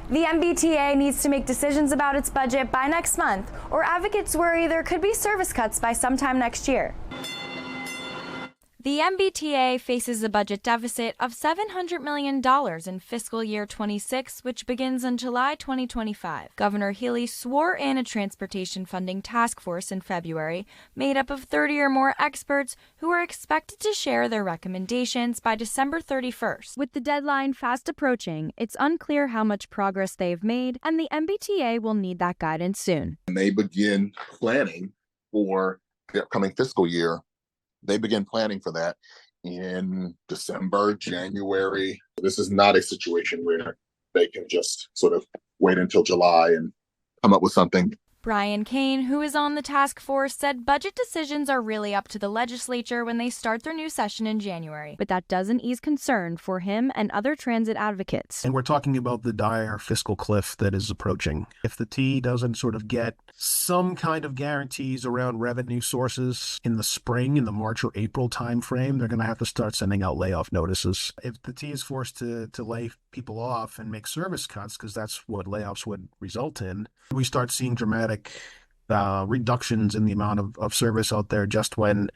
The MBTA needs to make decisions about its budget by next month, or advocates worry there could be service cuts by sometime next year. The MBTA faces a budget deficit of $700 million in fiscal year 26, which begins in July 2025. Governor Healy swore in a transportation funding task force in February, made up of 30 or more experts who are expected to share their recommendations by December 31st. With the deadline fast approaching, it's unclear how much progress they've made, and the MBTA will need that guidance soon. And they begin planning for the upcoming fiscal year. They begin planning for that in December, January. This is not a situation where they can just sort of wait until July and come up with something. Brian Kane, who is on the task force, said budget decisions are really up to the legislature when they start their new session in January. But that doesn't ease concern for him and other transit advocates. And we're talking about the dire fiscal cliff that is approaching. If the T doesn't sort of get some kind of guarantees around revenue sources in the spring, in the March or April timeframe, they're going to have to start sending out layoff notices. If the T is forced to lay people off and make service cuts, because that's what layoffs would result in, we start seeing dramatic reductions in the amount of service out there just when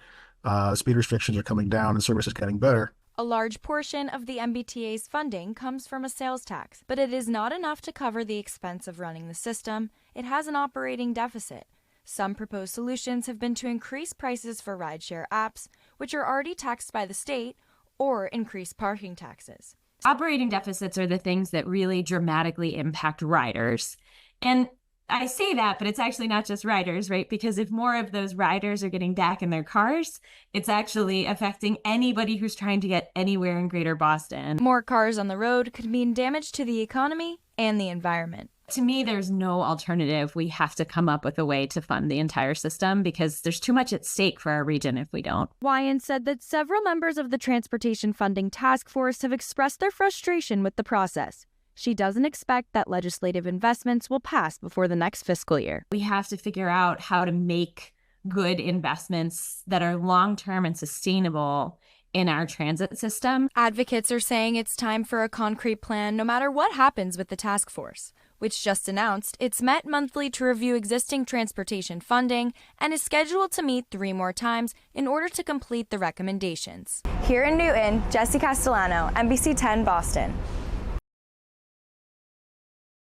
speed restrictions are coming down and service is getting better. A large portion of the MBTA's funding comes from a sales tax, but it is not enough to cover the expense of running the system. It has an operating deficit. Some proposed solutions have been to increase prices for rideshare apps, which are already taxed by the state, or increase parking taxes. Operating deficits are the things that really dramatically impact riders. And I say that, but it's actually not just riders, right? Because if more of those riders are getting back in their cars, it's actually affecting anybody who's trying to get anywhere in Greater Boston. More cars on the road could mean damage to the economy and the environment. To me, there's no alternative. We have to come up with a way to fund the entire system because there's too much at stake for our region if we don't. Wyand said that several members of the Transportation Funding Task Force have expressed their frustration with the process. She doesn't expect that legislative investments will pass before the next fiscal year. We have to figure out how to make good investments that are long-term and sustainable in our transit system. Advocates are saying it's time for a concrete plan no matter what happens with the task force, which just announced it's met monthly to review existing transportation funding and is scheduled to meet 3 more times in order to complete the recommendations. Here in Newton, Jesse Castellano, NBC 10 Boston.